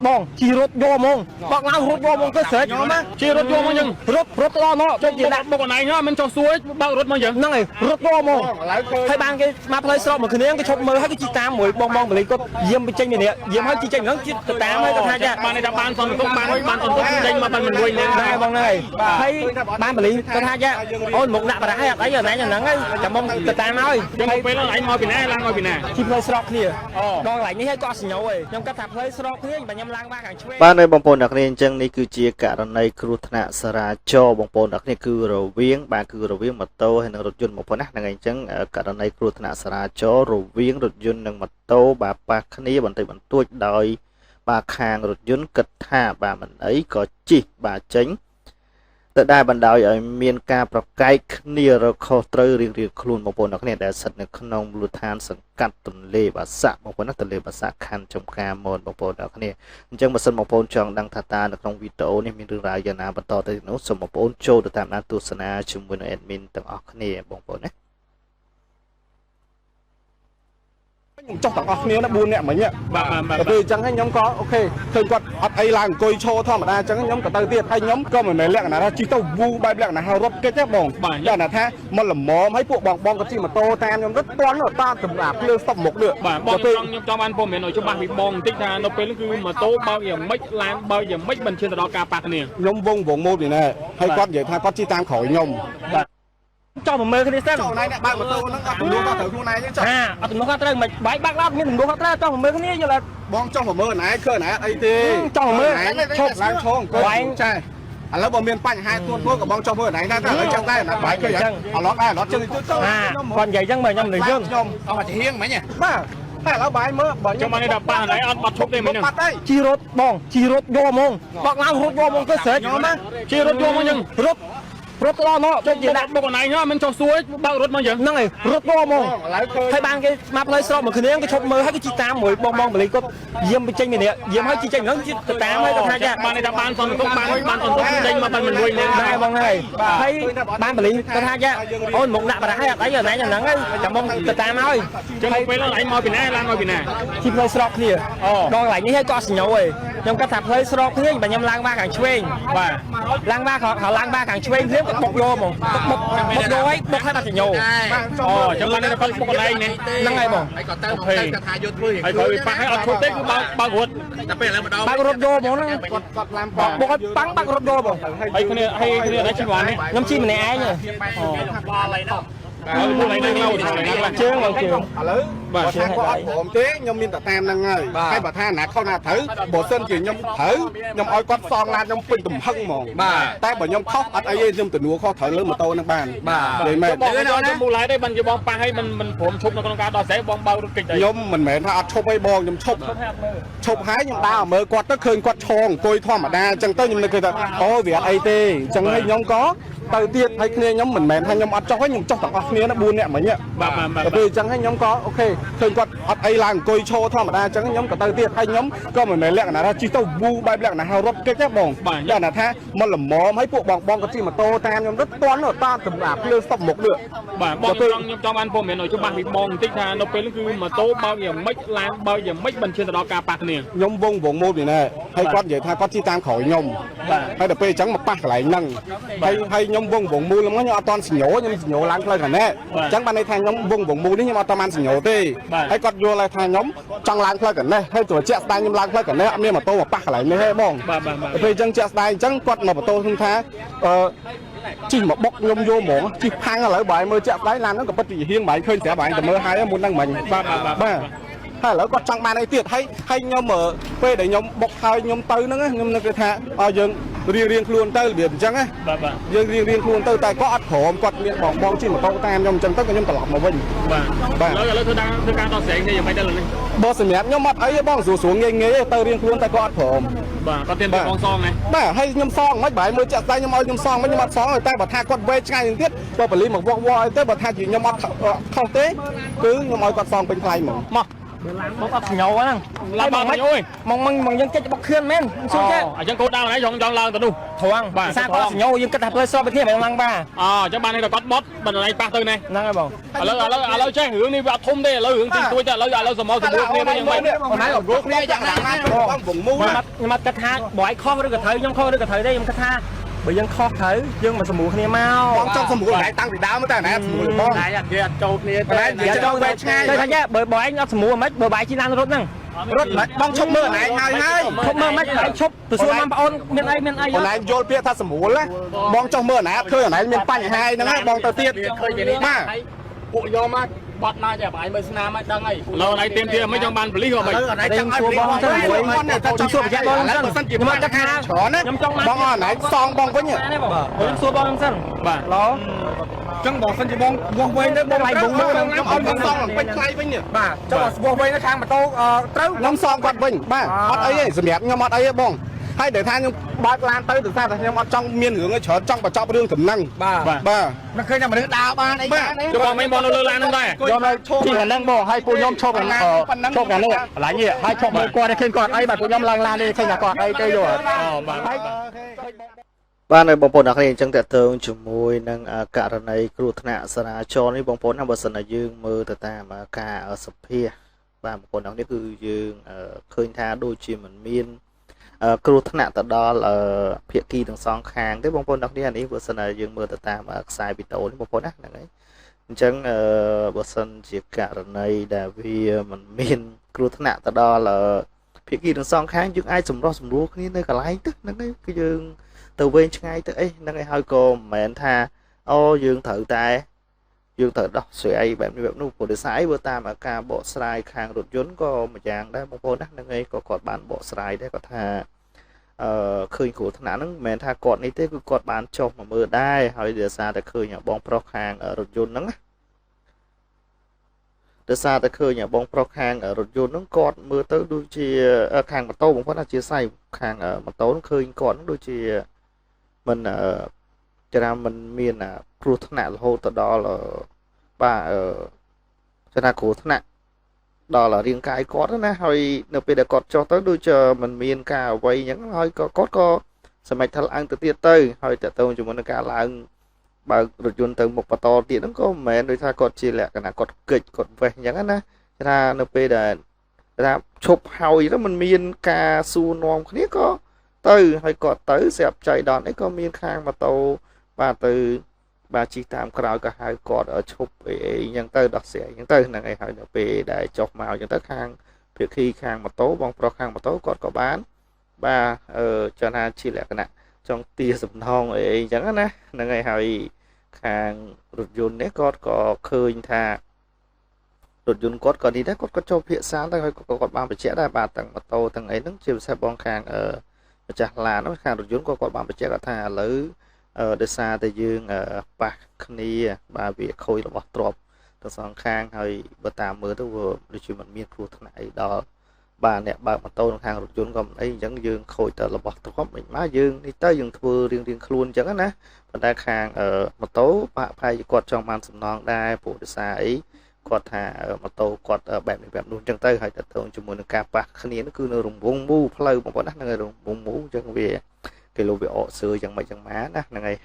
បងជីរត់យកហ្មងបកឡើងរត់យកហ្មងទៅស្រេចជីរត់យកហ្មងយើងរត់ទៅដល់នោះចុចជាដាក់បុកអណៃហ្នឹងមិនចុះសួយបើករត់មកយើងហ្នឹងហើយរត់យកហ្មងហើយបានគេមកផ្លូវស្រោបមកគ្នាគេឈប់មើលហើយគេជីតាមមួយបងបលីគាត់យាមទៅចេញនេះយាមហើយជីចេញហ្នឹងជីទៅតាមហើយគាត់ថាចាបានតែបានសន្ទុកបានសន្ទុកចេញមកបានមិនរួយហ្នឹងបងហ្នឹងហើយបានបលីគាត់ថាចាអូនមកដាក់បារ៉ាហើយអត់អីអណៃហ្នឹងហើយចាំមកទៅតាមហើយខ្ញុំពេលហ្នឹងអញមកពីណាឡើងមកពីណាជីផ្លូវស្រោបគ្នាដល់កន្លែងនេះហើយក៏សញ្ញោឯងខ្ញុំគាត់ថាផ្លូវស្រោបគ្នាបើខ្ញុំឡើងមកខាងឆ្វេងបានហើយបងប្អូនអ្នកគ្នាអញ្ចឹងនេះគឺជាករណីគ្រោះថ្នាក់ចរាចរណ៍បងប្អូនអ្នកគ្នាគឺរវាងម៉ូតូហើយនិងរថយន្តបងប្អូនណាហ្នឹងហើយអញ្ចឹងករណីគ្រោះថ្នាក់ចរាចរណ៍រវាងរថយន្តនិងម៉ូតូបាទប៉ះគ្នាបន្តិចបន្តួចដោយបាទខាងរថយន្តគិតថាបាទមិនអីក៏ជិះបាទចេញទៅដែលបណ្ដោយឲ្យមានការប្រកែកគ្នារកខុសត្រូវរៀងៗខ្លួនបងប្អូនអ្នកគ្នាដែលស្ថិតនៅក្នុងមូលដ្ឋានសង្កាត់ទន្លេបាសាក់បងប្អូនណាទន្លេបាសាក់ខណ្ឌចំការមនបងប្អូនអ្នកគ្នាអញ្ចឹងបើសិនបងប្អូនចង់ដឹងថាតើនៅក្នុងវីដេអូនេះមានរឿងរ៉ាវយ៉ាងណាបន្តទៅនោះសូមបងប្អូនចូលទៅតាមដានទស្សនាជាមួយនឹង admin ទាំងអស់គ្នាបងប្អូនណាខ្ញុំចុះទាំងអស់គ្នាណា4នាក់មិញបាទពេលអញ្ចឹងហើយខ្ញុំក៏អូខេឃើញគាត់អត់អីឡើងអង្គុយឈរធម្មតាអញ្ចឹងខ្ញុំក៏ទៅទៀតហើយខ្ញុំក៏មិនមែនលក្ខណៈថាជិះទៅវូបែបលក្ខណៈរត់កិច្ចទេបងលក្ខណៈថាមកល្មមហើយពួកបងក៏ជិះម៉ូតូតាមខ្ញុំទៅតាន់តាមសម្រាប់ភ្លើស្តុបមុខនេះបាទបងខ្ញុំចង់បានព័ត៌មានឲ្យច្បាស់ពីបងបន្តិចថានៅពេលនេះគឺម៉ូតូបើកយ៉ាងម៉េចឡានបើកយ៉ាងម៉េចមិនឈានទៅដល់ការប៉ះគ្នាខ្ញុំវងម៉ូតនេះណាហើយគាត់និយាយថាគាត់ជិះតាមក្រោយខ្ញុំបាទចង់មើលគ្នាសិនចង់ណៃអ្នកបើកម៉ូតូហ្នឹងអត់ទំនួលគាត់ត្រូវខ្លួនឯងទេចុះអត់ទំនួលគាត់ត្រូវមិនបាយបាក់ឡានមានទំនួលគាត់ត្រូវចង់មើលគ្នាយល់អត់បងចង់មើលណែឃើញណែអីទេចង់មើលឈប់ឡើងឈងអង្គុយចាឥឡូវបើមានបញ្ហាទួនក៏បងចង់មើលណែថាឥឡូវចឹងដែរណាបាយឃើញអឡត់ដែរអឡត់ជើងទៅគាត់និយាយចឹងមើលខ្ញុំនិយាយខ្ញុំអត់មកហៀងមិញបាទតែឥឡូវបាយមើលបើខ្ញុំបានដល់ប៉ះណៃអត់បាត់ឈប់ទេមិញបាត់ទេជីរត់បងជីរត់យកហ្មងបកឡើងរត់យកហ្មងទៅស្រេចជីរត់យកហ្មងយើងរត់ទៅដល់នោះចុចជាដាក់បុកអណៃហ្នឹងមិនចុះសួយបើករត់មកយើងហ្នឹងហើយរត់យកហ្មងហើយបានគេមកផ្លូវស្រោបមកគ្នាគេឈប់មើលហើយគេជីតាមមួយបងបលីគាត់យាមទៅចេញនេះយាមហើយជីចេញហ្នឹងជីទៅតាមហើយគាត់ថាចាបានតែបានសន្ទុកបានសន្ទុកចេញមកបានមិនរួយហ្នឹងបងហើយហើយបានបលីគាត់ថាចាអូនមកដាក់បារ៉ាហើយអត់អីអណៃហ្នឹងហើយចាំមកទៅតាមហើយចឹងពេលហ្នឹងអញមកពីណាឡើងមកពីណាជីផ្លូវស្រោបគ្នាដល់កន្លែងនេះហើយក៏សញ្ញោឯងខ្ញុំគាត់ថាផ្លូវស្រោបគ្នាបើខ្ញុំឡើងមកខាងឆ្វេងបាទឡើងមកឡើងមកខាងឆ្វេងគ្នាបុកយកហ្មងបុកយកហើយបុកឲ្យបាត់សញ្ញោអូចាំបានតែគាត់បុកកន្លែងនេះហ្នឹងហើយបងហើយគាត់ទៅមកទៅគាត់ថាយកធ្វើហើយគាត់វាប៉ះឲ្យអត់ឈប់ទេគឺបើករត់តែពេលឥឡូវម្ដងបើករត់យកហ្មងហ្នឹងគាត់ឡាំបុកឲ្យប៉ាំងបើករត់យកហ្មងហើយគ្នាដែរជិះបានខ្ញុំជិះម្នាក់ឯងអូហើយមកឡើងឡើងជើងមកជើងឥឡូវបើថាគាត់អត់ព្រមទេខ្ញុំមានតែតាមហ្នឹងហើយបើថាណាខុសណាត្រូវបើសិនជាខ្ញុំត្រូវខ្ញុំឲ្យគាត់សងឡានខ្ញុំពេញទំហឹងហ្មងតែបើខ្ញុំខុសអត់អីទេខ្ញុំទំនួលខុសត្រូវលើម៉ូតូហ្នឹងបាននិយាយមែនបងខ្ញុំមូលហេតុទេបានជាបងប៉ះឲ្យមិនព្រមឈប់នៅក្នុងការដោះស្រាយបងបើករត់កិច្ចខ្ញុំមិនមែនថាអត់ឈប់អីបងខ្ញុំឈប់ហើយខ្ញុំដើរមើលគាត់ទៅឃើញគាត់ឈរអង្គុយធម្មតាអញ្ចឹងទៅខ្ញុំនឹកឃើញថាអូវាអត់អីទេអញ្ចឹងហើយខ្ញុំក៏ទៅទៀតហើយគ្នាខ្ញុំមិនមែនថាខ្ញុំអត់ចុះទេខ្ញុំចុះទាំងអស់គ្នាណា4នាក់មិញបាទពេលអញ្ចឹងហើយខ្ញុំក៏អូខេឃើញគាត់អត់អីឡើងអង្គុយឈរធម្មតាអញ្ចឹងខ្ញុំក៏ទៅទៀតហើយខ្ញុំក៏មិនមែនលក្ខណៈថាជិះទៅវូបែបលក្ខណៈរត់កិច្ចទេបងលក្ខណៈថាមកល្មមហើយពួកបងក៏ជិះម៉ូតូតាមខ្ញុំទៅតាន់តាមសម្រាប់ភ្លើស្តុបមុខនេះបាទបងខ្ញុំចង់បានព័ត៌មានឲ្យច្បាស់ពីបងបន្តិចថានៅពេលនេះគឺម៉ូតូបើកយ៉ាងម៉េចឡានបើកយ៉ាងម៉េចមិនឈានទៅដល់ការប៉ះគ្នាខ្ញុំវងម៉ូតនេះណែហើយគាត់និយាយថាគាត់ជិះតាមក្រោយខ្ញុំហើយដល់ពេលអញ្ចឹងមកប៉ះកន្លែងហ្នឹងហើយខ្ញុំវងមូលខ្ញុំអត់តាន់សញ្ញោខ្ញុំសញ្ញោឡើងផ្លូវកណែអញ្ចឹងបានន័យថាខ្ញុំវងមូលនេះខ្ញុំអត់តាន់បានសញ្ញោទេហើយគាត់យល់ថាខ្ញុំចង់ឡើងផ្លូវកណែហើយចូលជាក់ស្ដែងខ្ញុំឡើងផ្លូវកណែអត់មានម៉ូតូមកប៉ះកន្លែងនេះទេបងពេលអញ្ចឹងជាក់ស្ដែងអញ្ចឹងគាត់មកម៉ូតូខ្ញុំថាជិះមកបុកខ្ញុំយកហ្មងជិះផាំងឥឡូវបាយមើលជាក់ស្ដែងឡានហ្នឹងក៏ពិតជាហៀងបាយឃើញស្រាប់បាយតែមើលហើយមុនហ្នឹងមិញបាទហើយឥឡូវគាត់ចង់បានអីទៀតហើយខ្ញុំពេលដែលខ្ញុំបុកហើយខ្ញុំទៅហ្នឹងខ្ញុំនឹកថាឲ្យយើងរៀងខ្លួនទៅរបៀបអញ្ចឹងណាយើងរៀងខ្លួនទៅតែគាត់អត់ព្រមគាត់មានបងជិះម៉ូតូតាមខ្ញុំអញ្ចឹងទៅខ្ញុំត្រឡប់មកវិញបាទឥឡូវធ្វើការដោះស្រាយគ្នាយ៉ាងម៉េចទៅនេះបើសម្រាប់ខ្ញុំអត់អីទេបងស្រួលងាយទៅរៀងខ្លួនតែគាត់អត់ព្រមបាទគាត់ទៀតបងសងណាបាទហើយខ្ញុំសងមិនបាយមើលចាក់ស្ដាយខ្ញុំឲ្យខ្ញុំសងមិនខ្ញុំអត់សងតែបើថាគាត់វែកឆ្ងាយទៀតបើបលីមកវោះអីទៅបើថាជាខ្ញុំអត់ខុសទេគឺខ្ញុំឲ្យគាត់សងពេញថ្លៃហ្មងមក bọc ấp nhậu á làm bằng mấy mong dân chết bọc khuyên men xuống chứ ở trong cột đau này dọn lần từ đâu thoáng sao có nhậu dân kết hợp với so với kia mày lăng ba cho bạn này là cốt bót bên này ba tư này năng bông ở chơi hướng đi vào thum đây là hướng tin tôi là lỡ sầm màu sầm màu này bây giờ mày nói là rốt này chẳng là bong vùng mu nhưng mà kết ha bỏ kho được thời nhưng kho được thời đây nhưng kết ha bởi dân kho thử nhưng mà sầm mù kia mau bong trong sầm mù lại tăng thì đau mới ta này sầm mù bong này kia trâu này đây trâu về chơi nhá bởi bỏ anh nó sầm mù mấy bởi bãi chi lan rốt năng rốt bong trong mưa này hai không mơ mấy bãi chốt từ xưa năm ôn miền ai còn này vô bia tha sầm mù á bong trong mưa này khơi ở này miền Panh hai nó bong tơ tiết mà cụ do mà bọt na chả phải mới nam ấy đang ấy lâu này tìm kia mấy trong ban lý của mình ở này chẳng ai bong trong xua bị bong nhưng mà chắc hai chó đấy bong ở này song bong có nhỉ xua bong sân đó trong bong sân chỉ bong quay đấy bong này bong trong bong song quay play với nhỉ bà trong bong quay nó khang mà tô trâu nông song quạt vinh bà ọt ấy sầm đẹp nhưng mà ọt ấy bong hay để than nhưng ba lan tới từ xa nhưng mà trong miền hướng ấy chở trong và trong đường thẩm năng bà nó khơi nào mà đứng đào ba này cho bọn mấy bọn nó lơ lan không đây do này chỉ là năng bò hay cô nhóm chốt cái này là gì hay chốt một qua đây khen quạt ấy bà cô nhóm lan đi khen là quạt ấy cây rồi បាទនៅបងប្អូនអ្នកគ្នាអញ្ចឹងតើតើជាមួយនឹងករណីគ្រោះថ្នាក់សារាចរណ៍នេះបងប្អូនណាបើសិនណាយើងមើលទៅតាមការសភាបាទបងប្អូនអ្នកនេះគឺយើងឃើញថាដូចជាមិនមានគ្រោះថ្នាក់ទៅដល់ភាគីទាំងសងខាងទេបងប្អូនអ្នកនេះអានេះបើសិនណាយើងមើលទៅតាមខ្សែវីដេអូនេះបងប្អូនណាហ្នឹងហើយអញ្ចឹងបើសិនជាករណីដែលវាមិនមានគ្រោះថ្នាក់ទៅដល់ភាគីទាំងសងខាងយើងអាចសម្រុះសម្រួលគ្នានៅកន្លែងទឹកហ្នឹងហើយគឺយើងទៅវិញឆ្ងាយទៅអីហ្នឹងហើយហើយក៏មិនមែនថាអូយើងត្រូវតែយើងត្រូវដោះស្រាយបែបនេះបែបនោះព្រោះដោយសារអីបើតាមការបកស្រាយខាងរថយន្តក៏មួយយ៉ាងដែរបងប្អូនណាហ្នឹងហើយក៏គាត់បានបកស្រាយដែរគាត់ថាឃើញគ្រោះថ្នាក់ហ្នឹងមិនមែនថាគាត់នេះទេគឺគាត់បានចុះមកមើលដែរហើយដោយសារតែឃើញបងប្រុសខាងរថយន្តហ្នឹងណាដោយសារតែឃើញបងប្រុសខាងរថយន្តហ្នឹងគាត់មើលទៅដូចជាខាងម៉ូតូបងប្អូនថាជាស័យខាងម៉ូតូហ្នឹងឃើញគាត់ហ្នឹងដូចជាមិនចារាមិនមានគ្រោះថ្នាក់រហូតទៅដល់បាទចារាគ្រោះថ្នាក់ដល់រាងកាយគាត់ណាហើយនៅពេលដែលគាត់ចុះទៅដូចជាមិនមានការអ្វីអញ្ចឹងហើយក៏គាត់ក៏សម្រេចថាឡើងទៅទៀតទៅហើយតើទៅជាមួយនឹងការឡើងបើរថយន្តទៅមុខបន្តទៀតហ្នឹងក៏មិនមែនដូចថាគាត់ជាលក្ខណៈគាត់កិច្ចគាត់វេះអញ្ចឹងណាថានៅពេលដែលថាឈប់ហើយទៅมันមានការសួរនាំគ្នាក៏ទៅហើយគាត់ទៅស្រាប់ចៃដន្យអីក៏មានខាងម៉ូតូបាទទៅបាទជិះតាមក្រោយក៏ហៅគាត់ឈប់អីអញ្ចឹងទៅដោះស្រាយអញ្ចឹងទៅហ្នឹងឯងហើយនៅពេលដែលចុះមកអញ្ចឹងទៅខាងភាគីខាងម៉ូតូបងប្រុសខាងម៉ូតូគាត់ក៏បានបាទចំណាជាលក្ខណៈចង់ទាសំណងអីអញ្ចឹងណាហ្នឹងឯងហើយខាងរថយន្តនេះគាត់ក៏ឃើញថារថយន្តគាត់ក៏នេះដែរគាត់ក៏ចូលភាគសាលទៅហើយគាត់បានបញ្ជាក់ដែរបាទទាំងម៉ូតូទាំងអីហ្នឹងជាពិសេសបងខាងម្ចាស់ឡានហ្នឹងខាងរថយន្តក៏គាត់បានបញ្ជាក់ថាឥឡូវដោយសារតែយើងប៉ះគ្នាបាទវាខូចរបស់ទ្រព្យទាំងសងខាងហើយបើតាមមើលទៅវាដូចជាមិនមានគ្រោះថ្នាក់អីដល់បាទអ្នកបើកម៉ូតូនៅខាងរថយន្តក៏មិនអីអញ្ចឹងយើងខូចតែរបស់ទ្រព្យមិនមកយើងនេះទៅយើងធ្វើរៀងខ្លួនអញ្ចឹងណាប៉ុន្តែខាងម៉ូតូប្រហែលជាគាត់ចង់បានសំណងដែរព្រោះដោយសារអីគាត់ថាម៉ូតូគាត់បែបនេះបែបនោះអញ្ចឹងទៅហើយទៅជាមួយនឹងការប៉ះគ្នានោះគឺនៅរង្វង់មូលផ្លូវបងប្អូនណានៅរង្វង់មូលអញ្ចឹងវាគេលោកវាអកសើយ៉ាងម៉េចយ៉ាងម៉ាណាហ្នឹងហើយ